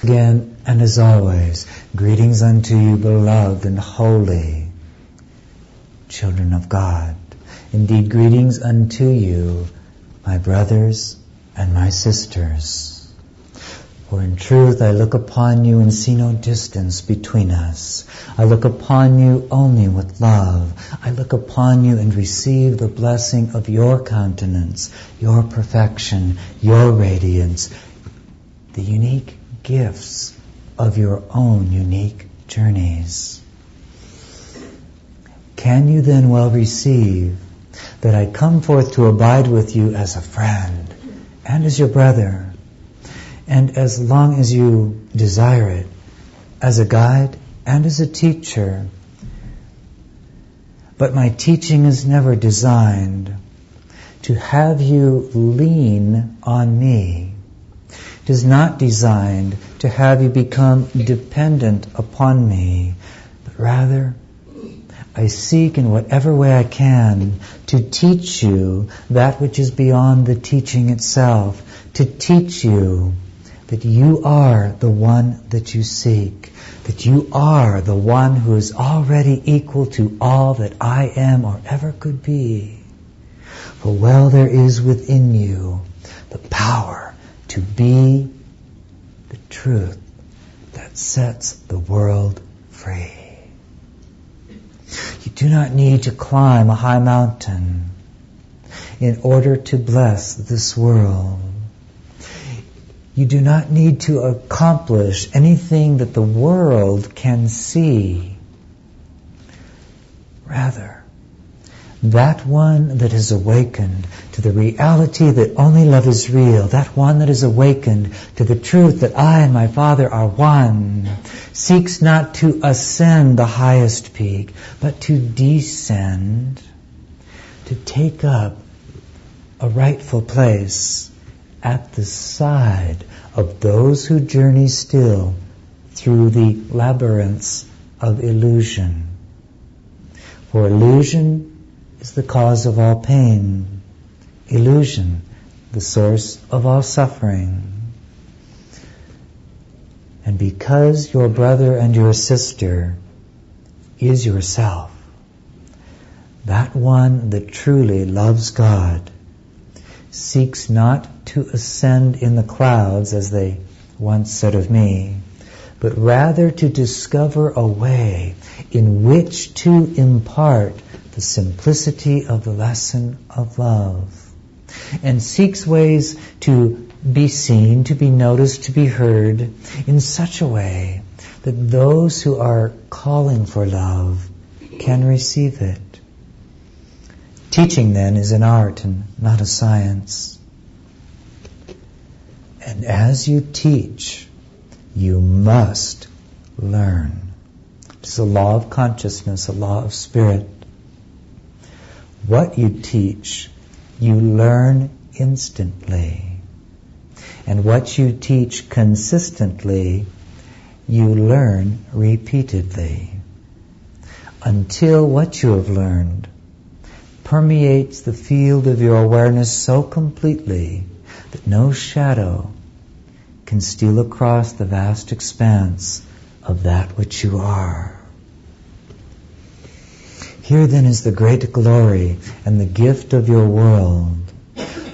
Again, and as always, greetings unto you, beloved and holy children of God. Indeed, greetings unto you, my brothers and my sisters. For in truth I look upon you and see no distance between us. I look upon you only with love. I look upon you and receive the blessing of your countenance, your perfection, your radiance, the unique gifts of your own unique journeys. Can you then well receive that I come forth to abide with you as a friend and as your brother, and as long as you desire it, as a guide and as a teacher? But my teaching is never designed to have you lean on me. It is not designed to have you become dependent upon me, but rather I seek in whatever way I can to teach you that which is beyond the teaching itself, to teach you that you are the one that you seek, that you are the one who is already equal to all that I am or ever could be. For well there is within you the power to be the truth that sets the world free. You do not need to climb a high mountain in order to bless this world. You do not need to accomplish anything that the world can see. Rather, that one that is awakened to the reality that only love is real, that one that is awakened to the truth that I and my Father are one, seeks not to ascend the highest peak, but to descend, to take up a rightful place at the side of those who journey still through the labyrinths of illusion. For illusion is the cause of all pain. Illusion, the source of all suffering. And because your brother and your sister is yourself, that one that truly loves God seeks not to ascend in the clouds, as they once said of me, but rather to discover a way in which to impart the simplicity of the lesson of love, and seeks ways to be seen, to be noticed, to be heard in such a way that those who are calling for love can receive it. Teaching, then, is an art and not a science. And as you teach, you must learn. It's a law of consciousness, a law of spirit. What you teach, you learn instantly. And what you teach consistently, you learn repeatedly. Until what you have learned permeates the field of your awareness so completely that no shadow can steal across the vast expanse of that which you are. Here then is the great glory and the gift of your world.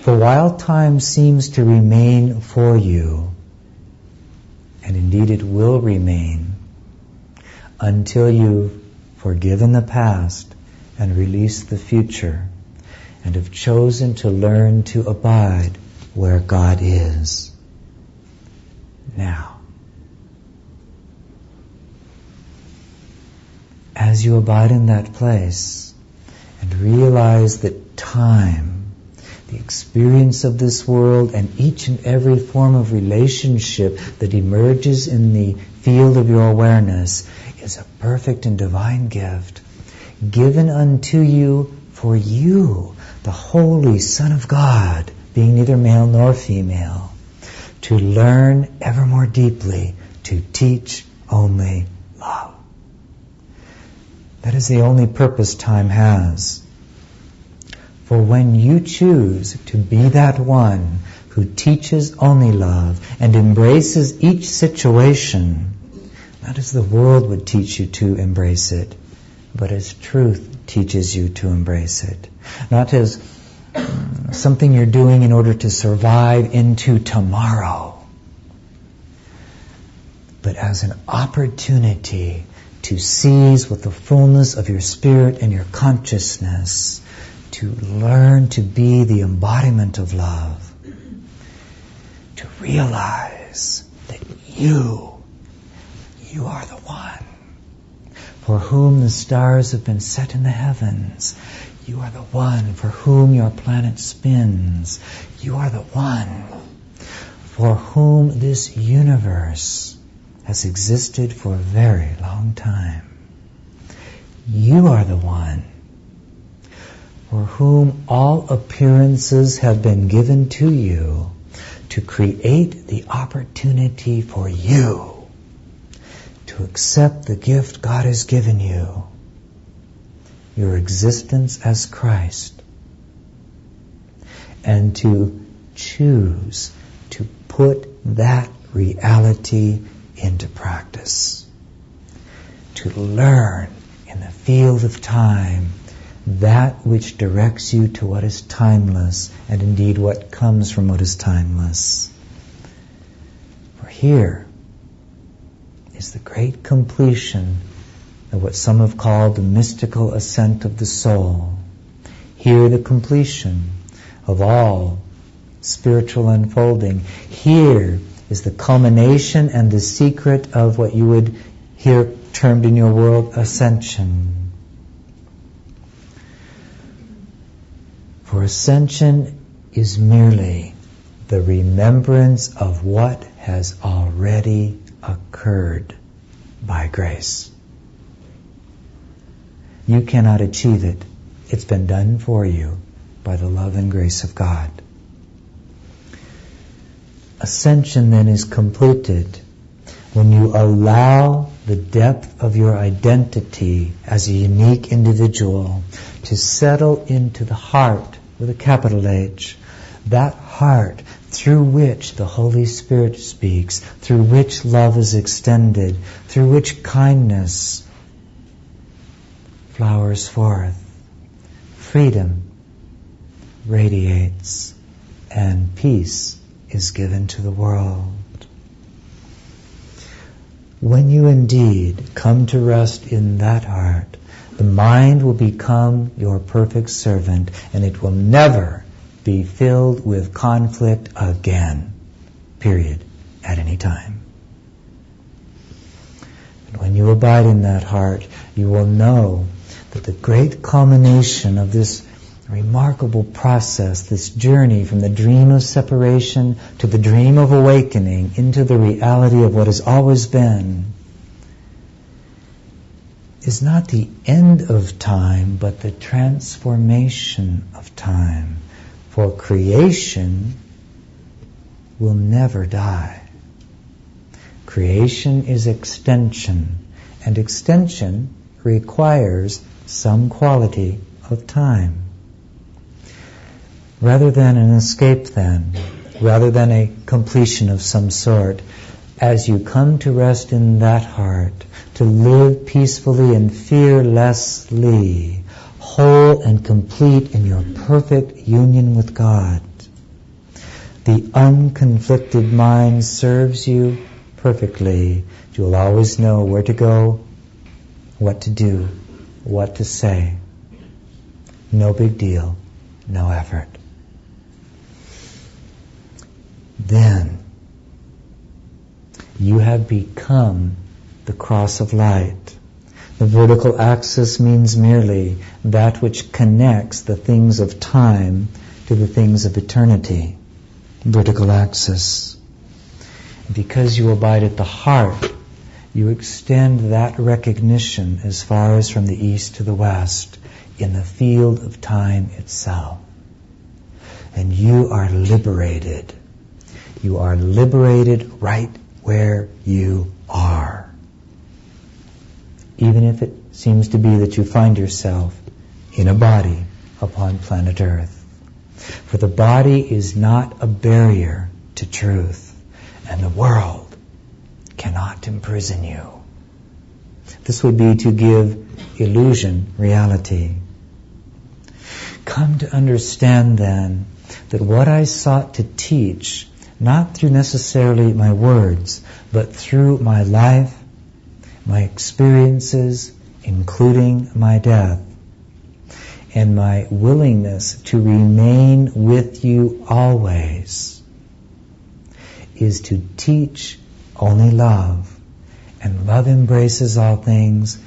For while time seems to remain for you, and indeed it will remain, until you've forgiven the past and released the future, and have chosen to learn to abide where God is. Now, as you abide in that place and realize that time, the experience of this world, and each and every form of relationship that emerges in the field of your awareness is a perfect and divine gift given unto you for you, the Holy Son of God, being neither male nor female, to learn ever more deeply, to teach only love. That is the only purpose time has. For when you choose to be that one who teaches only love and embraces each situation, not as the world would teach you to embrace it, but as truth teaches you to embrace it. Not as something you're doing in order to survive into tomorrow, but as an opportunity to seize with the fullness of your spirit and your consciousness, to learn to be the embodiment of love, to realize that you are the one for whom the stars have been set in the heavens. You are the one for whom your planet spins. You are the one for whom this universe has existed for a very long time. You are the one for whom all appearances have been given to you to create the opportunity for you to accept the gift God has given you, your existence as Christ, and to choose to put that reality into practice, to learn in the field of time that which directs you to what is timeless, and indeed what comes from what is timeless. For here is the great completion of what some have called the mystical ascent of the soul. Here the completion of all spiritual unfolding. Here is the culmination and the secret of what you would hear termed in your world ascension. For ascension is merely the remembrance of what has already occurred by grace. You cannot achieve it. It's been done for you by the love and grace of God. Ascension then is completed when you allow the depth of your identity as a unique individual to settle into the heart with a capital H, that heart through which the Holy Spirit speaks, through which love is extended, through which kindness flowers forth, freedom radiates, and peace is given to the world. When you indeed come to rest in that heart, the mind will become your perfect servant, and it will never be filled with conflict again, period, at any time. And when you abide in that heart, you will know that the great culmination of this remarkable process, this journey from the dream of separation to the dream of awakening into the reality of what has always been, is not the end of time, but the transformation of time. For creation will never die. Creation is extension, and extension requires some quality of time. Rather than an escape then, rather than a completion of some sort, as you come to rest in that heart, to live peacefully and fearlessly, whole and complete in your perfect union with God, the unconflicted mind serves you perfectly. You will always know where to go, what to do, what to say. No big deal, no effort. Then you have become the cross of light. The vertical axis means merely that which connects the things of time to the things of eternity. Vertical axis. Because you abide at the heart, you extend that recognition as far as from the east to the west in the field of time itself. And you are liberated. You are liberated right where you are. Even if it seems to be that you find yourself in a body upon planet Earth. For the body is not a barrier to truth, and the world cannot imprison you. This would be to give illusion reality. Come to understand then that what I sought to teach, not through necessarily my words, but through my life, my experiences, including my death, and my willingness to remain with you always, is to teach only love. And love embraces all things,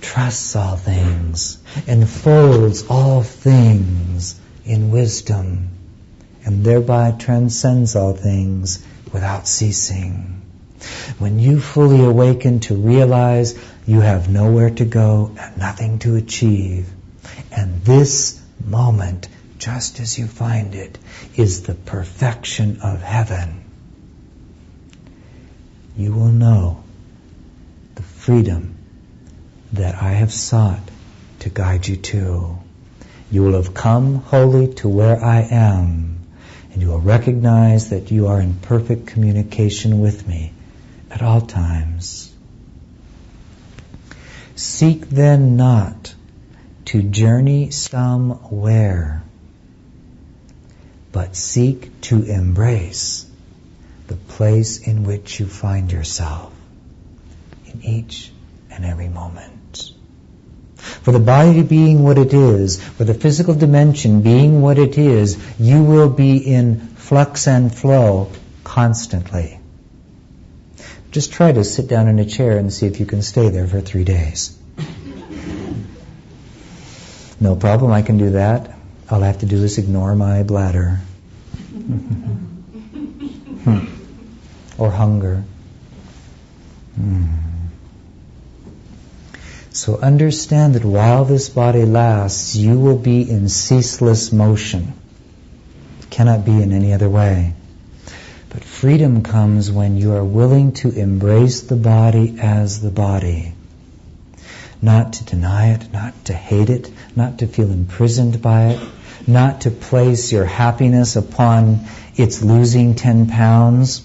trusts all things, enfolds all things in wisdom, and thereby transcends all things without ceasing. When you fully awaken to realize you have nowhere to go and nothing to achieve, and this moment, just as you find it, is the perfection of heaven, you will know the freedom that I have sought to guide you to. You will have come wholly to where I am, and you will recognize that you are in perfect communication with me at all times. Seek then not to journey somewhere, but seek to embrace the place in which you find yourself in each and every moment. For the body being what it is, for the physical dimension being what it is, you will be in flux and flow constantly. Just try to sit down in a chair and see if you can stay there for 3 days. No problem, I can do that. All I have to do is ignore my bladder. Or hunger. So understand that while this body lasts, you will be in ceaseless motion. It cannot be in any other way. But freedom comes when you are willing to embrace the body as the body. Not to deny it, not to hate it, not to feel imprisoned by it, not to place your happiness upon its losing 10 pounds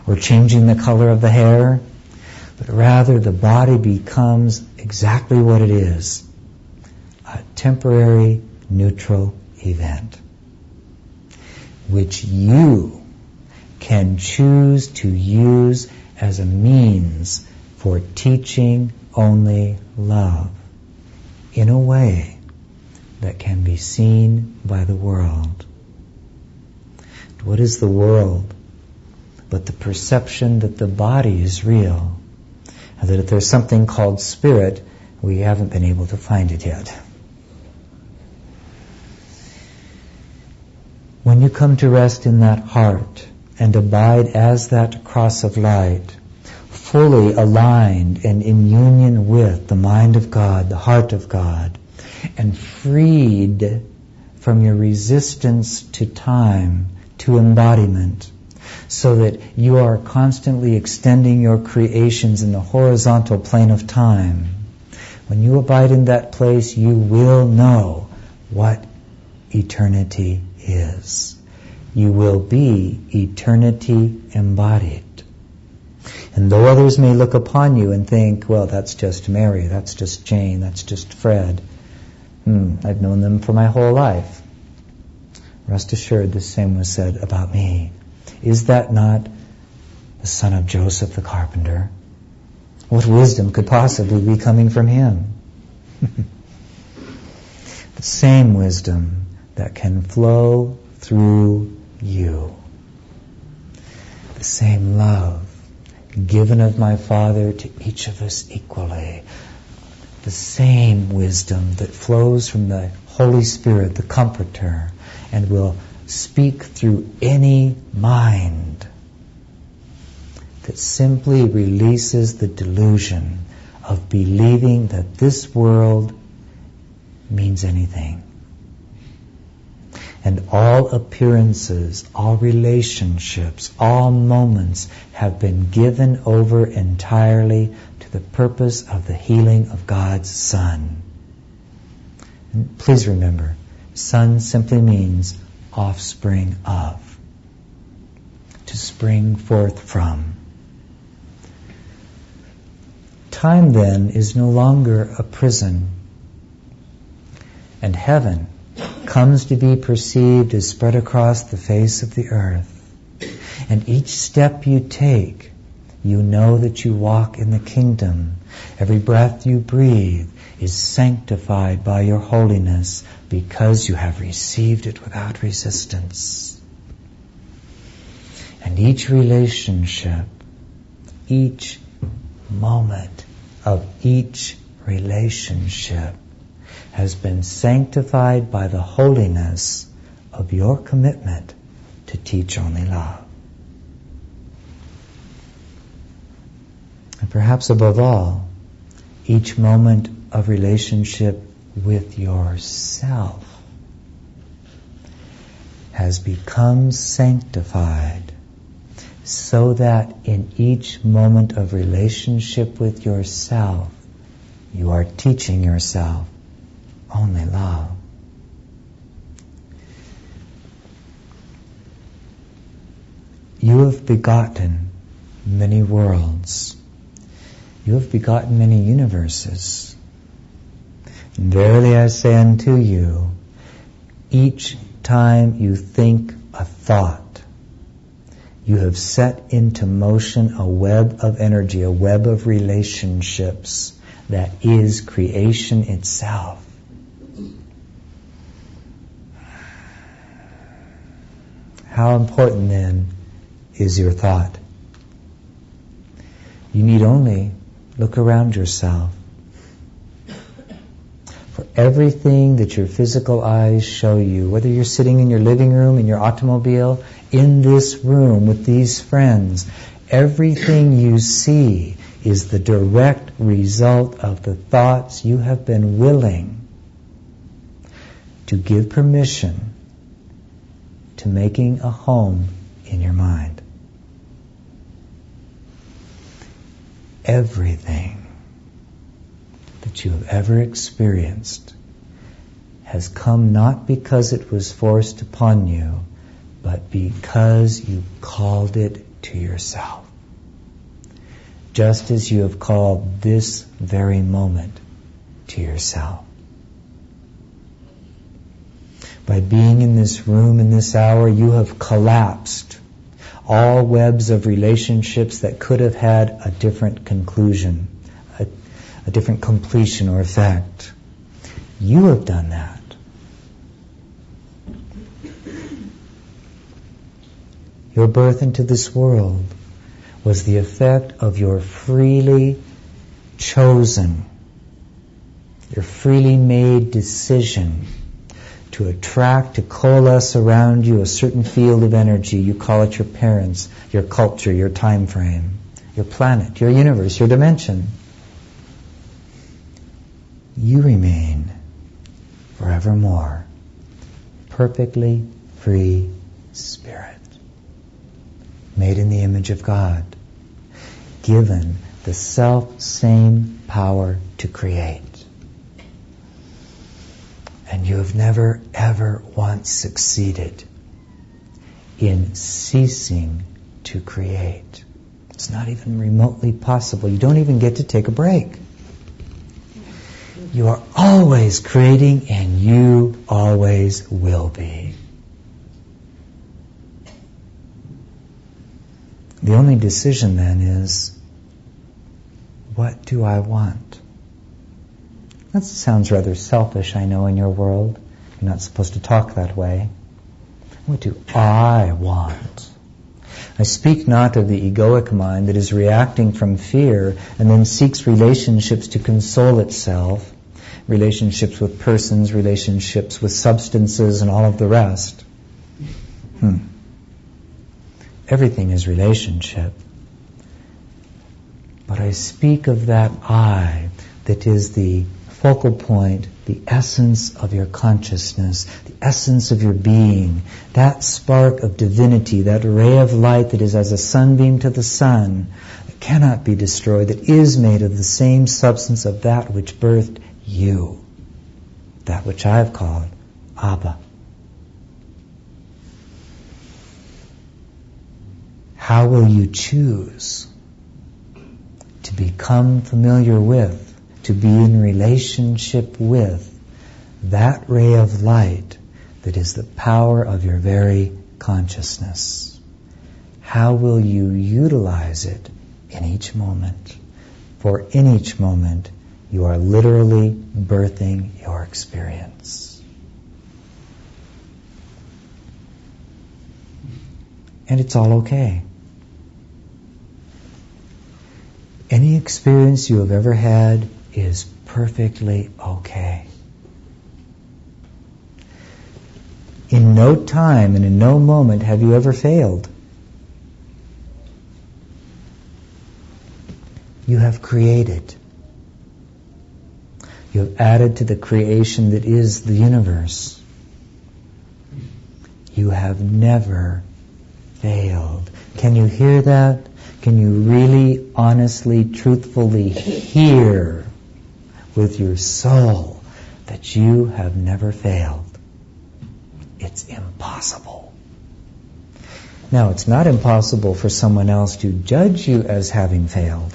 or changing the color of the hair, but rather the body becomes exactly what it is, a temporary neutral event, which you can choose to use as a means for teaching only love in a way that can be seen by the world. What is the world but the perception that the body is real, and that if there's something called spirit, we haven't been able to find it yet. When you come to rest in that heart and abide as that cross of light, fully aligned and in union with the mind of God, the heart of God, and freed from your resistance to time, to embodiment, so that you are constantly extending your creations in the horizontal plane of time. When you abide in that place, you will know what eternity is. You will be eternity embodied. And though others may look upon you and think, well, that's just Mary, that's just Jane, that's just Fred. I've known them for my whole life. Rest assured, the same was said about me. Is that not the son of Joseph the carpenter? What wisdom could possibly be coming from him? The same wisdom that can flow through you. The same love given of my Father to each of us equally. The same wisdom that flows from the Holy Spirit, the Comforter, and will speak through any mind that simply releases the delusion of believing that this world means anything. And all appearances, all relationships, all moments have been given over entirely to the purpose of the healing of God's Son. And please remember, Son simply means offspring of, to spring forth from. Time then is no longer a prison, and heaven comes to be perceived as spread across the face of the earth. And each step you take, you know that you walk in the kingdom. Every breath you breathe is sanctified by your holiness because you have received it without resistance. And each relationship, each moment of each relationship has been sanctified by the holiness of your commitment to teach only love. And perhaps above all, each moment of relationship with yourself has become sanctified so that in each moment of relationship with yourself, you are teaching yourself only love. You have begotten many worlds. You have begotten many universes. And verily I say unto you, each time you think a thought, you have set into motion a web of energy, a web of relationships that is creation itself. How important then is your thought? You need only look around yourself. For everything that your physical eyes show you, whether you're sitting in your living room, in your automobile, in this room with these friends, everything you see is the direct result of the thoughts you have been willing to give permission to making a home in your mind. Everything that you have ever experienced has come not because it was forced upon you, but because you called it to yourself. Just as you have called this very moment to yourself. By being in this room in this hour, you have collapsed all webs of relationships that could have had a different conclusion, a different completion or effect. You have done that. Your birth into this world was the effect of your freely chosen, your freely made decision to attract, to coalesce around you a certain field of energy. You call it your parents, your culture, your time frame, your planet, your universe, your dimension. You remain forevermore perfectly free spirit, made in the image of God, given the self-same power to create. And you have never, ever once succeeded in ceasing to create. It's not even remotely possible. You don't even get to take a break. You are always creating, and you always will be. The only decision then is, what do I want? That sounds rather selfish, I know, in your world. You're not supposed to talk that way. What do I want? I speak not of the egoic mind that is reacting from fear and then seeks relationships to console itself, relationships with persons, relationships with substances, and all of the rest. Everything is relationship. But I speak of that I that is the focal point, the essence of your consciousness, the essence of your being, that spark of divinity, that ray of light that is as a sunbeam to the sun, that cannot be destroyed, that is made of the same substance of that which birthed you, that which I have called Abba. How will you choose to become familiar with, to be in relationship with that ray of light that is the power of your very consciousness? How will you utilize it in each moment? For in each moment, you are literally birthing your experience. And it's all okay. Any experience you have ever had is perfectly okay. In no time and in no moment have you ever failed. You have created. You have added to the creation that is the universe. You have never failed. Can you hear that? Can you really, honestly, truthfully hear with your soul that you have never failed? It's impossible. Now, it's not impossible for someone else to judge you as having failed.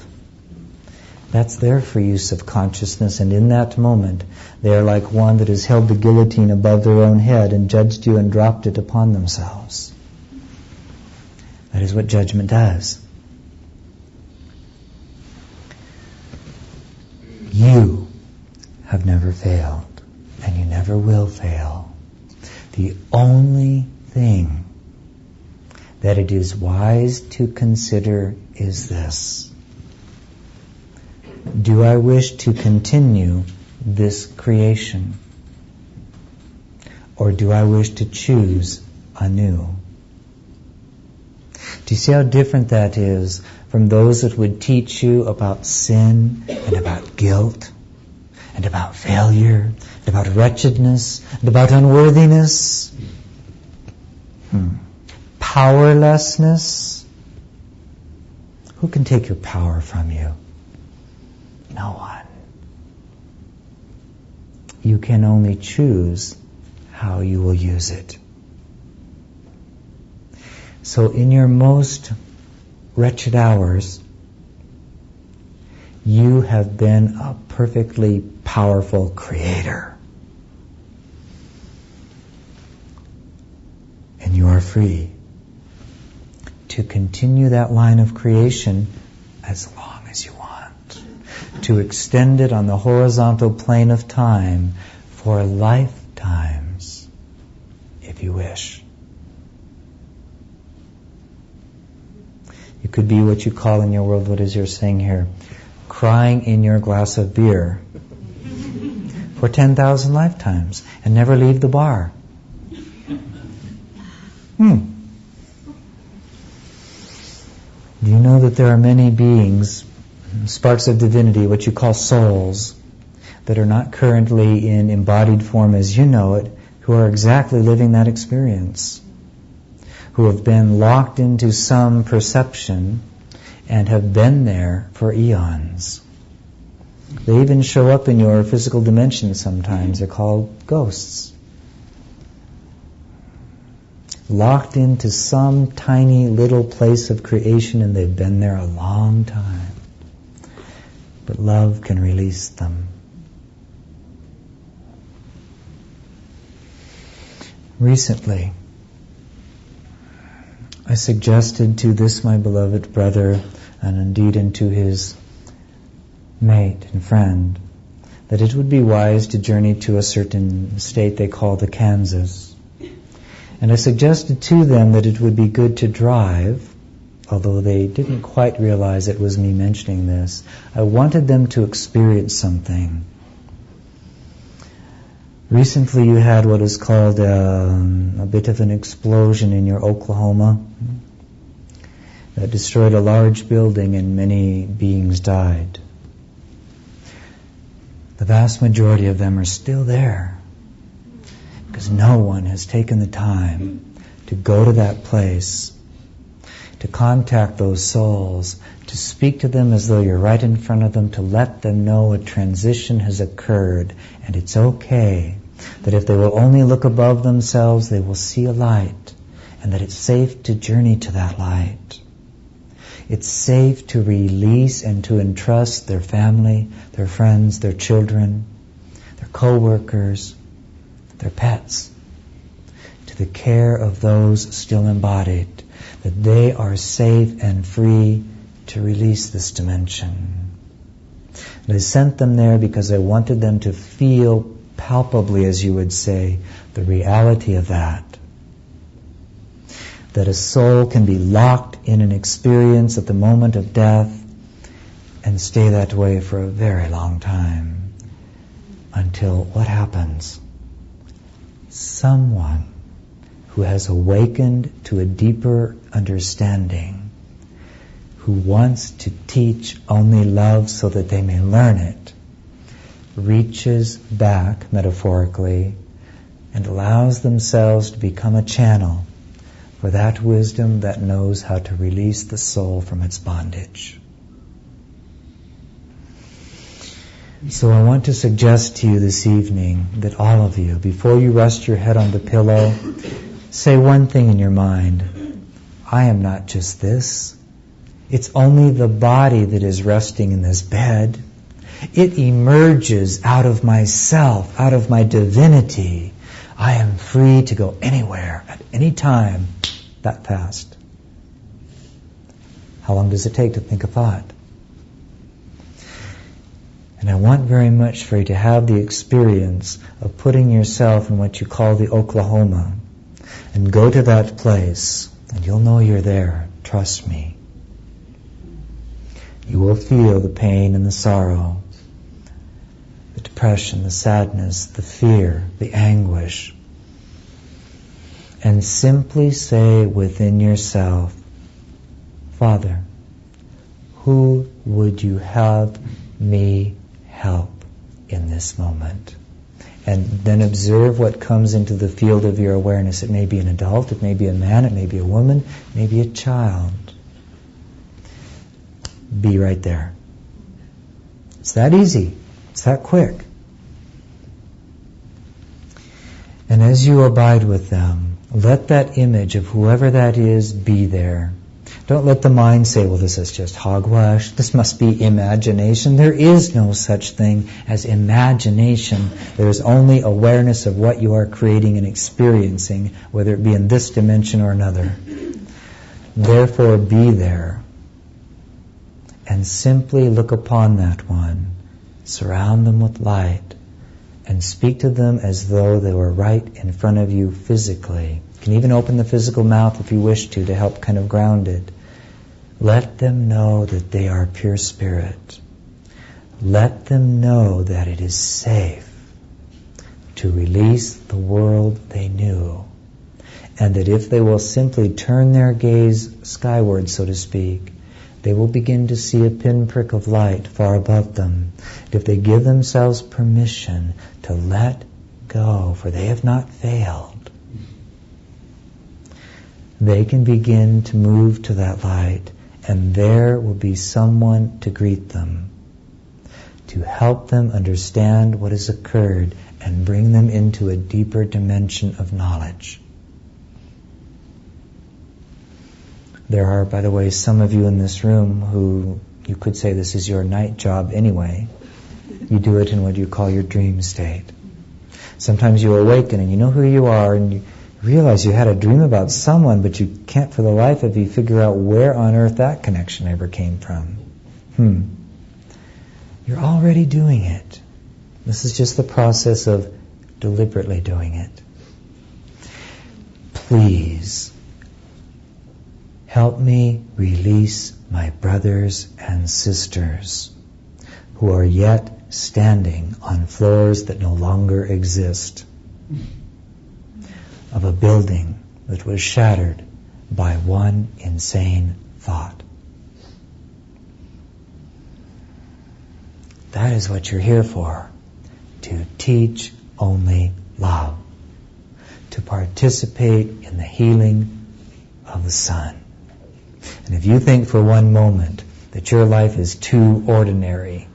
That's their free use of consciousness, and in that moment, they are like one that has held the guillotine above their own head and judged you and dropped it upon themselves. That is what judgment does. You have never failed, and you never will fail. The only thing that it is wise to consider is this: do I wish to continue this creation? Or do I wish to choose anew? Do you see how different that is from those that would teach you about sin and about guilt and about failure and about wretchedness and about unworthiness? Powerlessness? Who can take your power from you? No one. You can only choose how you will use it. So in your most wretched hours, you have been a perfectly powerful creator. And you are free to continue that line of creation as long as you want. To extend it on the horizontal plane of time for lifetimes, if you wish. You could be what you call in your world, what is your saying here? Crying in your glass of beer for 10,000 lifetimes and never leave the bar. Do you know that there are many beings, sparks of divinity, what you call souls, that are not currently in embodied form as you know it, who are exactly living that experience, who have been locked into some perception and have been there for eons. They even show up in your physical dimension sometimes. They're called ghosts. Locked into some tiny little place of creation, and they've been there a long time. But love can release them. Recently, I suggested to this my beloved brother, and indeed unto his mate and friend, that it would be wise to journey to a certain state they call the Kansas. And I suggested to them that it would be good to drive, although they didn't quite realize it was me mentioning this. I wanted them to experience something. Recently you had what is called a bit of an explosion in your Oklahoma that destroyed a large building and many beings died. The vast majority of them are still there because no one has taken the time to go to that place, to contact those souls, to speak to them as though you're right in front of them, to let them know a transition has occurred and it's okay, that if they will only look above themselves, they will see a light, and that it's safe to journey to that light. It's safe to release and to entrust their family, their friends, their children, their co-workers, their pets, to the care of those still embodied, that they are safe and free to release this dimension. And I sent them there because I wanted them to feel palpably, as you would say, the reality of that. That a soul can be locked in an experience at the moment of death and stay that way for a very long time. Until what happens? Someone who has awakened to a deeper understanding, who wants to teach only love so that they may learn it, reaches back, metaphorically, and allows themselves to become a channel for that wisdom that knows how to release the soul from its bondage. So I want to suggest to you this evening that all of you, before you rest your head on the pillow, say one thing in your mind. I am not just this. It's only the body that is resting in this bed. It emerges out of myself, out of my divinity. I am free to go anywhere, at any time, that fast. How long does it take to think a thought? And I want very much for you to have the experience of putting yourself in what you call the Oklahoma, and go to that place, and you'll know you're there. Trust me. You will feel the pain and the sorrow, the depression, the sadness, the fear, the anguish. And simply say within yourself, Father, who would you have me help in this moment? And then observe what comes into the field of your awareness. It may be an adult, it may be a man, it may be a woman, it may be a child. Be right there. It's that easy. It's that quick. And as you abide with them, let that image of whoever that is be there. Don't let the mind say, well, this is just hogwash. This must be imagination. There is no such thing as imagination. There is only awareness of what you are creating and experiencing, whether it be in this dimension or another. Therefore, be there. And simply look upon that one. Surround them with light. And speak to them as though they were right in front of you physically. You can even open the physical mouth if you wish to help kind of ground it. Let them know that they are pure spirit. Let them know that it is safe to release the world they knew. And that if they will simply turn their gaze skyward, so to speak, they will begin to see a pinprick of light far above them. If they give themselves permission to let go, for they have not failed, they can begin to move to that light, and there will be someone to greet them, to help them understand what has occurred and bring them into a deeper dimension of knowledge. There are, by the way, some of you in this room who you could say this is your night job anyway. You do it in what you call your dream state. Sometimes you awaken and you know who you are and you realize you had a dream about someone, but you can't for the life of you figure out where on earth that connection ever came from. You're already doing it. This is just the process of deliberately doing it. Please help me release my brothers and sisters who are yet standing on floors that no longer exist, of a building that was shattered by one insane thought. That is what you're here for, to teach only love, to participate in the healing of the sun. And if you think for one moment that your life is too ordinary,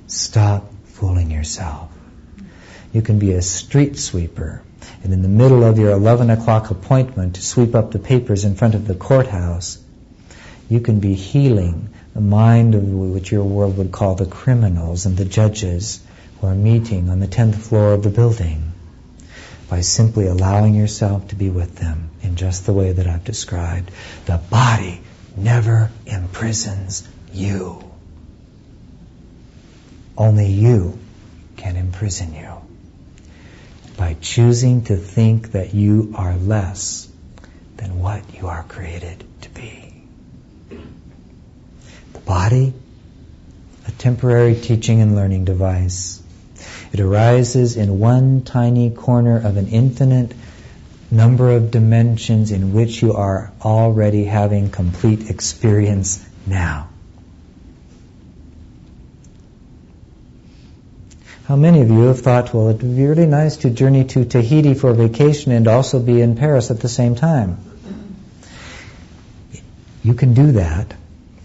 stop fooling yourself. You can be a street sweeper, and in the middle of your 11 o'clock appointment to sweep up the papers in front of the courthouse, You can be healing the mind of what your world would call the criminals and the judges who are meeting on the 10th floor of the building by simply allowing yourself to be with them in just the way that I've described. The body never imprisons you. Only you can imprison you by choosing to think that you are less than what you are created to be. The body, a temporary teaching and learning device. It arises in one tiny corner of an infinite number of dimensions in which you are already having complete experience now. How many of you have thought, well, it would be really nice to journey to Tahiti for vacation and also be in Paris at the same time? You can do that.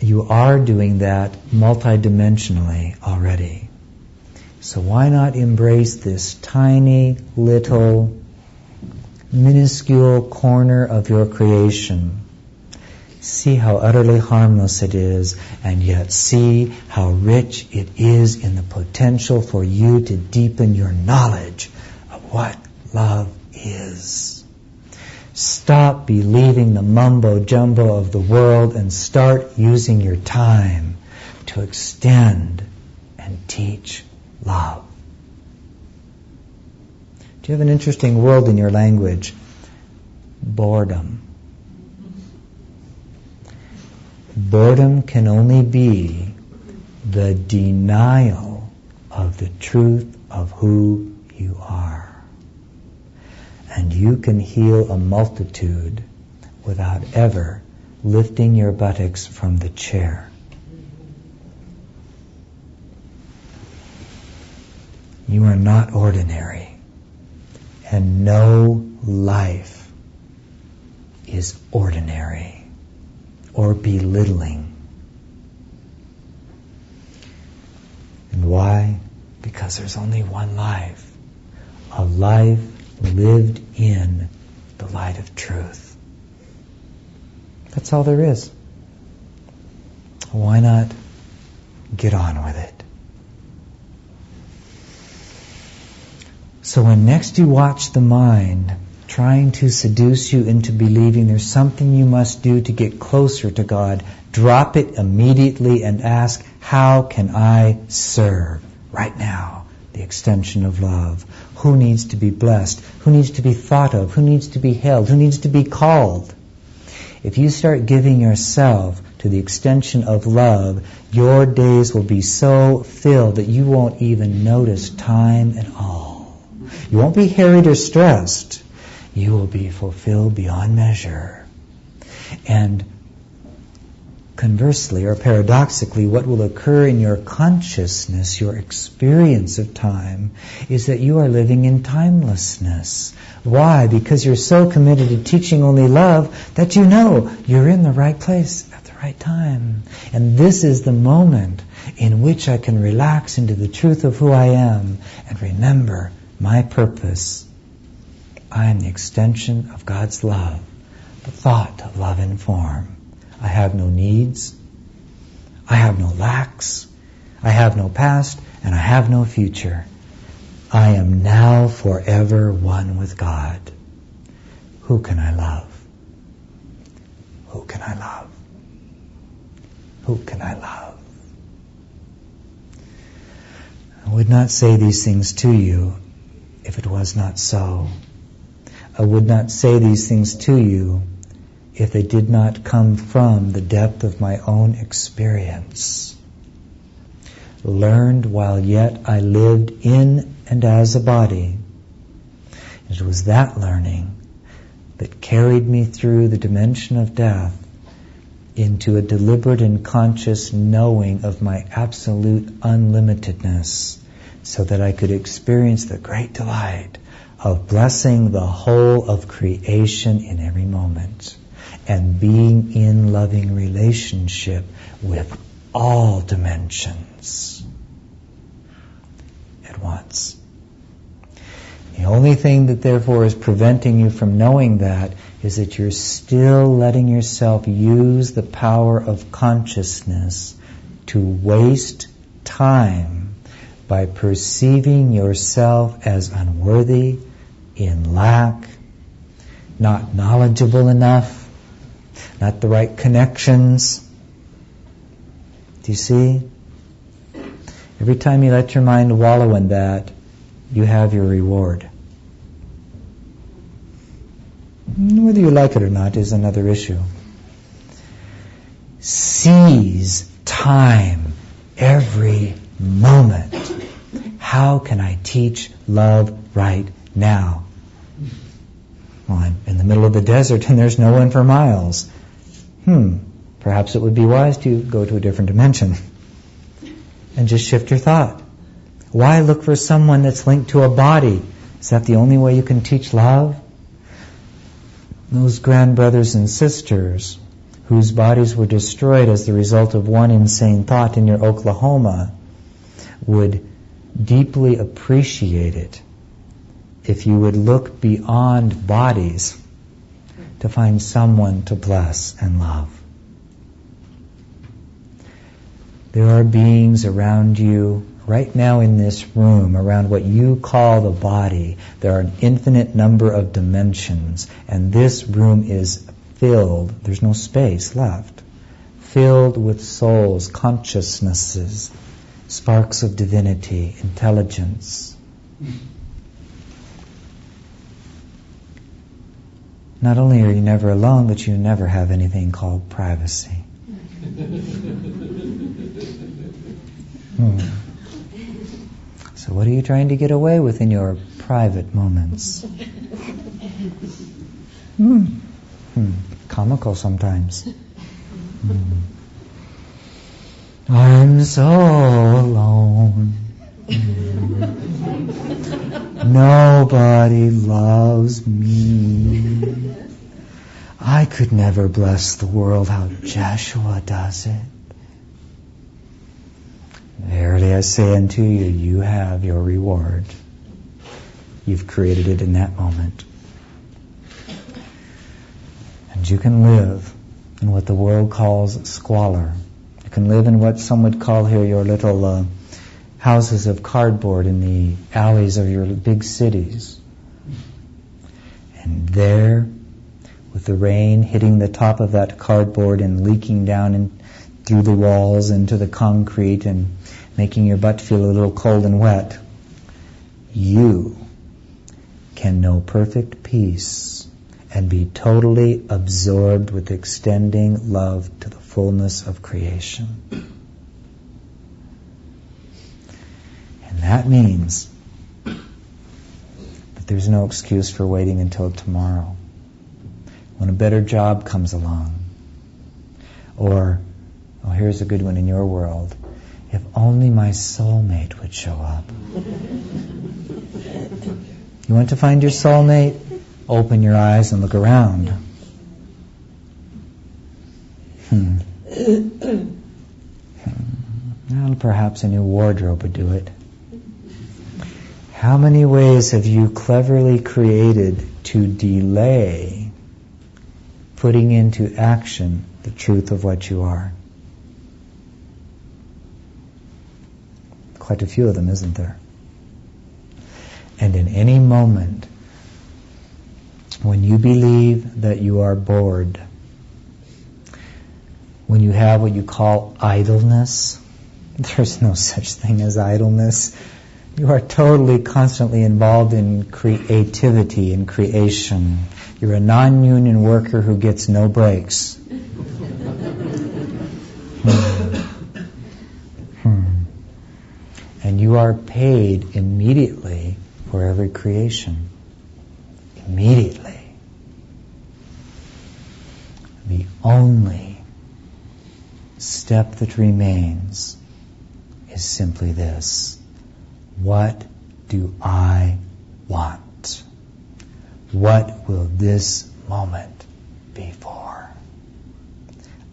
You are doing that multidimensionally already. So why not embrace this tiny little minuscule corner of your creation? See how utterly harmless it is, and yet see how rich it is in the potential for you to deepen your knowledge of what love is. Stop believing the mumbo-jumbo of the world and start using your time to extend and teach love. Do you have an interesting word in your language? Boredom. Boredom can only be the denial of the truth of who you are. And you can heal a multitude without ever lifting your buttocks from the chair. You are not ordinary, and no life is ordinary or belittling. And why? Because there's only one life, a life lived in the light of truth. That's all there is. Why not get on with it? So when next you watch the mind trying to seduce you into believing there's something you must do to get closer to God, drop it immediately and ask, how can I serve right now? The extension of love. Who needs to be blessed? Who needs to be thought of? Who needs to be held? Who needs to be called? If you start giving yourself to the extension of love, your days will be so filled that you won't even notice time at all. You won't be harried or stressed. You will be fulfilled beyond measure. And conversely, or paradoxically, what will occur in your consciousness, your experience of time, is that you are living in timelessness. Why? Because you're so committed to teaching only love that you know you're in the right place at the right time. And this is the moment in which I can relax into the truth of who I am and remember my purpose. I am the extension of God's love, the thought of love in form. I have no needs, I have no lacks, I have no past, and I have no future. I am now forever one with God. Who can I love? Who can I love? Who can I love? I would not say these things to you if it was not so. I would not say these things to you if they did not come from the depth of my own experience. Learned while yet I lived in and as a body. It was that learning that carried me through the dimension of death into a deliberate and conscious knowing of my absolute unlimitedness, so that I could experience the great delight of blessing the whole of creation in every moment and being in loving relationship with all dimensions at once. The only thing that therefore is preventing you from knowing that is that you're still letting yourself use the power of consciousness to waste time by perceiving yourself as unworthy, in lack, not knowledgeable enough, not the right connections. Do you see? Every time you let your mind wallow in that, you have your reward. Whether you like it or not is another issue. Seize time, every moment. How can I teach love right now? Well, I'm in the middle of the desert and there's no one for miles. Perhaps it would be wise to go to a different dimension and just shift your thought. Why look for someone that's linked to a body? Is that the only way you can teach love? Those grandbrothers and sisters whose bodies were destroyed as the result of one insane thought in your Oklahoma would deeply appreciate it if you would look beyond bodies to find someone to bless and love. There are beings around you right now in this room, around what you call the body. There are an infinite number of dimensions, and this room is filled, there's no space left, filled with souls, consciousnesses, sparks of divinity, intelligence. Not only are you never alone, but you never have anything called privacy. So what are you trying to get away with in your private moments? Comical sometimes. I'm so alone. Nobody loves me. I could never bless the world how Joshua does it. Verily I say unto you, you have your reward. You've created it in that moment. And you can live in what the world calls squalor. You can live in what some would call here your little houses of cardboard in the alleys of your big cities. And there, with the rain hitting the top of that cardboard and leaking down through the walls into the concrete and making your butt feel a little cold and wet, you can know perfect peace and be totally absorbed with extending love to the fullness of creation. And that means that there's no excuse for waiting until tomorrow, when a better job comes along. Or, here's a good one in your world, if only my soulmate would show up. You want to find your soulmate? Open your eyes and look around. Well, perhaps a new wardrobe would do it. How many ways have you cleverly created to delay putting into action the truth of what you are? Quite a few of them, isn't there? And in any moment, when you believe that you are bored, when you have what you call idleness, there's no such thing as idleness. You are totally constantly involved in creativity and creation. You're a non-union worker who gets no breaks. And you are paid immediately for every creation. Immediately. The only step that remains is simply this. What do I want? What will this moment be for?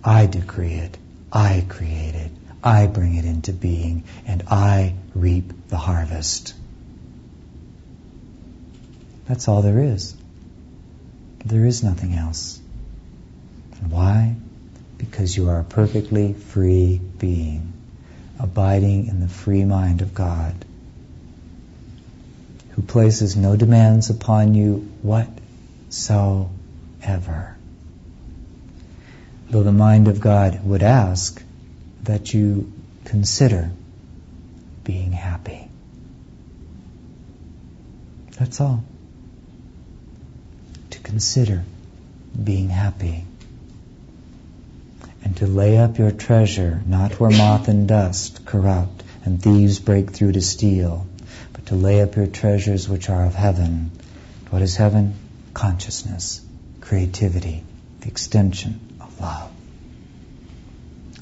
I decree it. I create it. I bring it into being, and I reap the harvest. That's all there is. There is nothing else. And why? Because you are a perfectly free being, abiding in the free mind of God, who places no demands upon you whatsoever. Though the mind of God would ask that you consider being happy. That's all. To consider being happy. And to lay up your treasure, not where moth and dust corrupt, and thieves break through to steal, but to lay up your treasures which are of heaven. What is heaven? Consciousness, creativity, the extension of love.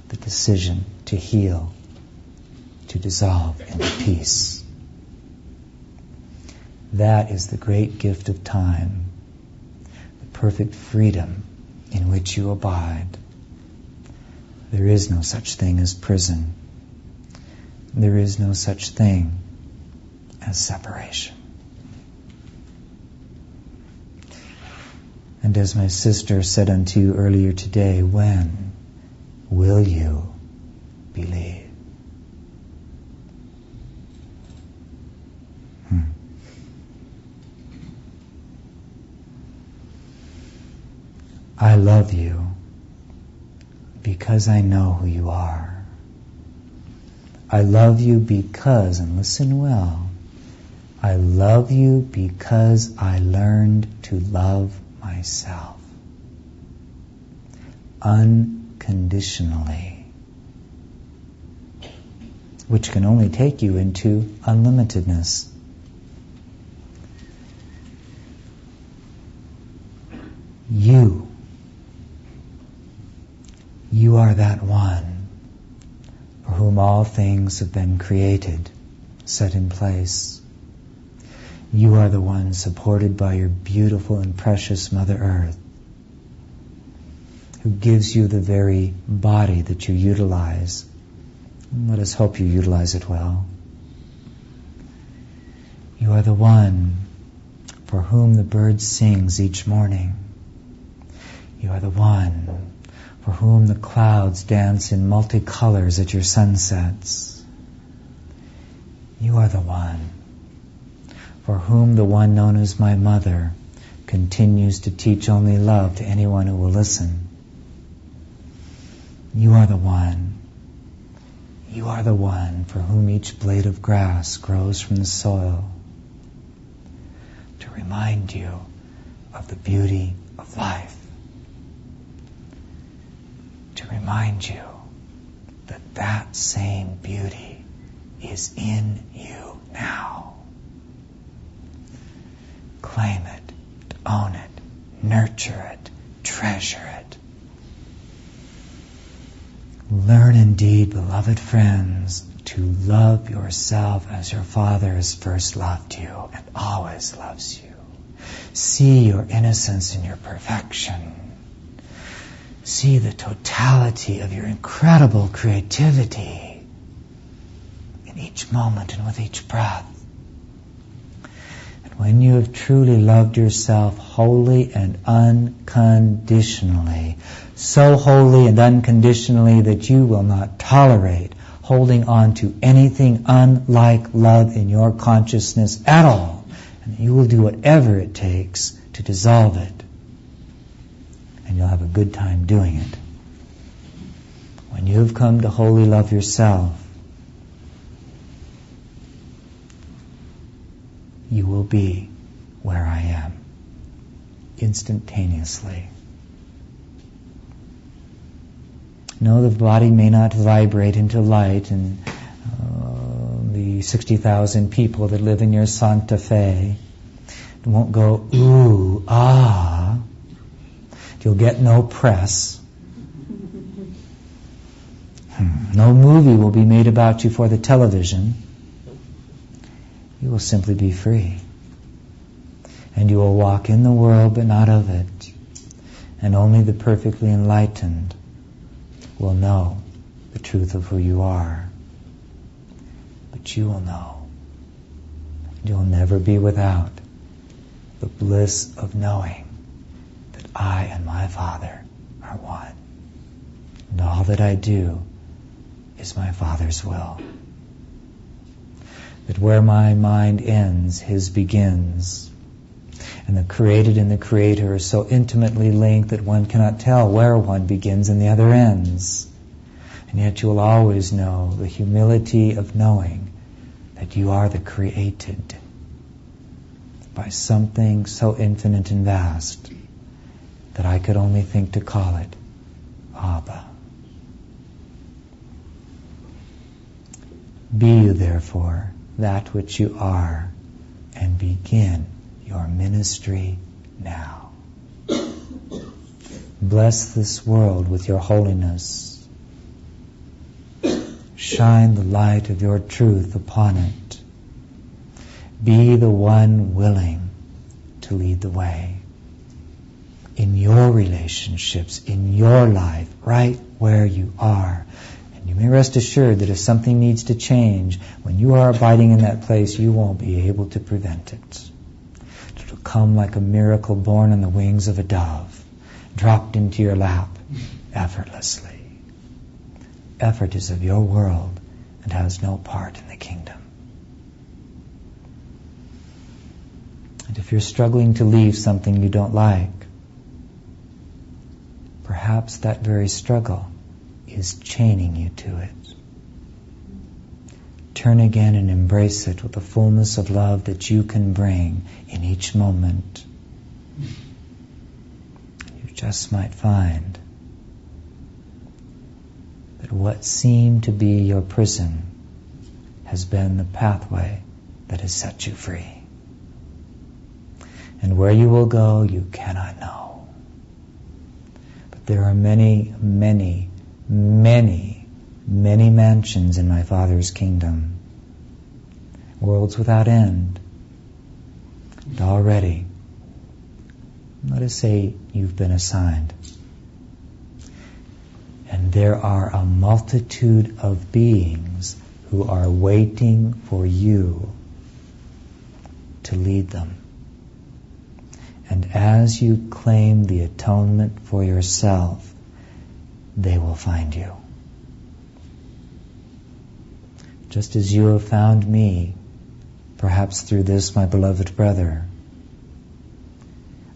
The decision to heal, to dissolve into peace. That is the great gift of time, the perfect freedom in which you abide. There is no such thing as prison. There is no such thing as separation. And as my sister said unto you earlier today, when will you believe? I love you because I know who you are. I love you because, and listen well, I love you because I learned to love myself unconditionally, which can only take you into unlimitedness. You are that one for whom all things have been created, set in place. You are the one supported by your beautiful and precious Mother Earth, who gives you the very body that you utilize. And let us hope you utilize it well. You are the one for whom the bird sings each morning. You are the one for whom the clouds dance in multicolors at your sunsets. You are the one for whom the one known as my mother continues to teach only love to anyone who will listen. You are the one. You are the one for whom each blade of grass grows from the soil to remind you of the beauty of life. To remind you that that same beauty is in you now. Claim it, own it, nurture it, treasure it. Learn indeed, beloved friends, to love yourself as your Father has first loved you and always loves you. See your innocence and your perfection. See the totality of your incredible creativity in each moment and with each breath. And when you have truly loved yourself wholly and unconditionally, so wholly and unconditionally that you will not tolerate holding on to anything unlike love in your consciousness at all, and you will do whatever it takes to dissolve it. And you'll have a good time doing it. When you have come to wholly love yourself, you will be where I am, instantaneously. No, the body may not vibrate into light, and the 60,000 people that live in your Santa Fe won't go, ooh, ah. You'll get no press. No movie will be made about you for the television. You will simply be free. And you will walk in the world but not of it. And only the perfectly enlightened will know the truth of who you are. But you will know. You'll never be without the bliss of knowing I and my Father are one. And all that I do is my Father's will. That where my mind ends, His begins. And the created and the Creator are so intimately linked that one cannot tell where one begins and the other ends. And yet you will always know the humility of knowing that you are the created by something so infinite and vast that I could only think to call it Abba. Be you therefore that which you are, and begin your ministry now. Bless this world with your holiness. Shine the light of your truth upon it. Be the one willing to lead the way. In your relationships, in your life, right where you are. And you may rest assured that if something needs to change, when you are abiding in that place, you won't be able to prevent it. It will come like a miracle born on the wings of a dove, dropped into your lap effortlessly. Effort is of your world and has no part in the kingdom. And if you're struggling to leave something you don't like, perhaps that very struggle is chaining you to it. Turn again and embrace it with the fullness of love that you can bring in each moment. You just might find that what seemed to be your prison has been the pathway that has set you free. And where you will go, you cannot know. But there are many, many, many, many mansions in my Father's kingdom. Worlds without end. And already, let us say you've been assigned. And there are a multitude of beings who are waiting for you to lead them. And as you claim the atonement for yourself, they will find you. Just as you have found me, perhaps through this, my beloved brother,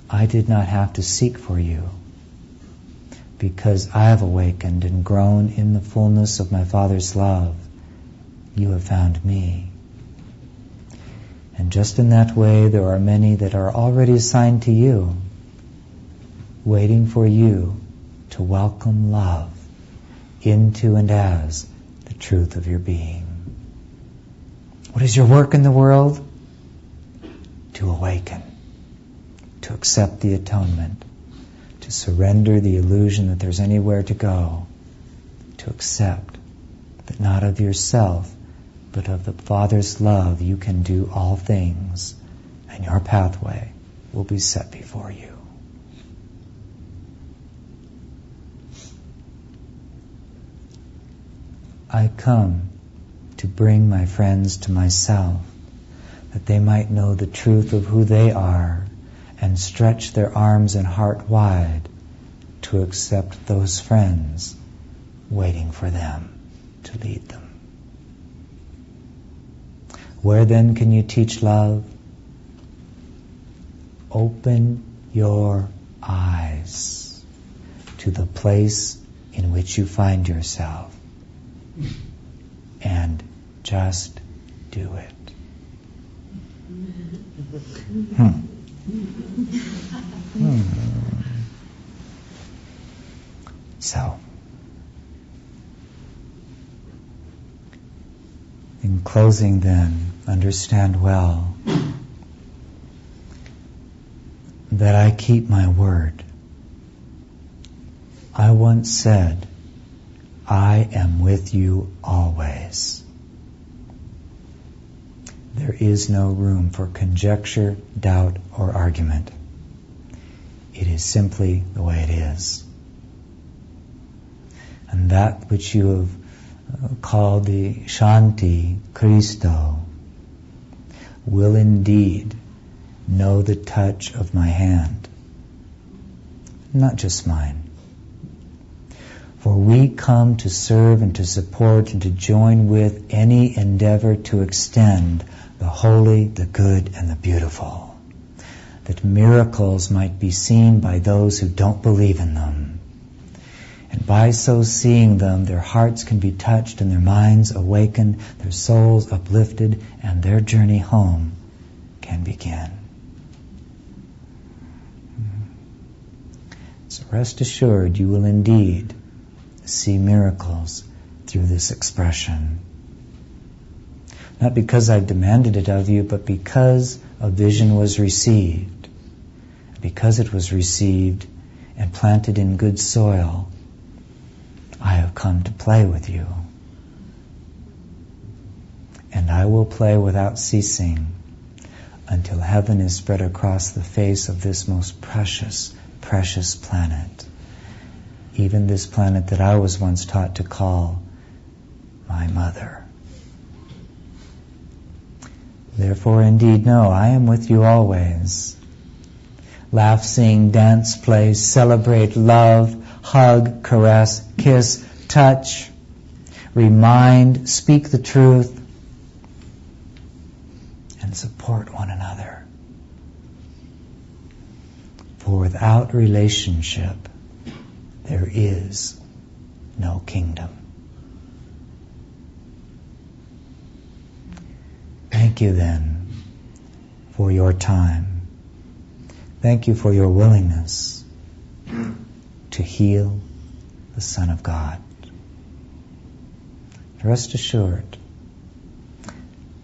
I did not have to seek for you, because I have awakened and grown in the fullness of my Father's love. You have found me. And just in that way, there are many that are already assigned to you, waiting for you to welcome love into and as the truth of your being. What is your work in the world? To awaken, to accept the atonement, to surrender the illusion that there's anywhere to go, to accept that not of yourself, but of the Father's love you can do all things, and your pathway will be set before you. I come to bring my friends to myself, that they might know the truth of who they are and stretch their arms and heart wide to accept those friends waiting for them to lead them. Where then can you teach love? Open your eyes to the place in which you find yourself and just do it. So, in closing then, understand well that I keep my word. I once said, I am with you always. There is no room for conjecture, doubt, or argument. It is simply the way it is. And that which you have called the Shanti, Christo, will indeed know the touch of my hand, not just mine. For we come to serve and to support and to join with any endeavor to extend the holy, the good, and the beautiful, that miracles might be seen by those who don't believe in them. And by so seeing them, their hearts can be touched and their minds awakened, their souls uplifted, and their journey home can begin. So rest assured, you will indeed see miracles through this expression. Not because I've demanded it of you, but because a vision was received. Because it was received and planted in good soil, I have come to play with you. And I will play without ceasing until heaven is spread across the face of this most precious, precious planet. Even this planet that I was once taught to call my mother. Therefore, indeed, know, I am with you always. Laugh, sing, dance, play, celebrate, love, hug, caress, kiss, touch, remind, speak the truth, and support one another. For without relationship, there is no kingdom. Thank you then for your time. Thank you for your willingness to heal the Son of God. Rest assured,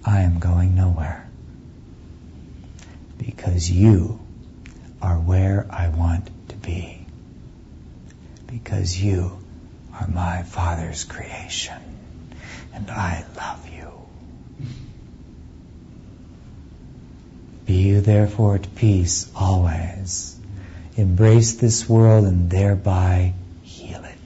I am going nowhere, because you are where I want to be, because you are my Father's creation, and I love you. Be you therefore at peace always. Embrace this world and thereby heal it.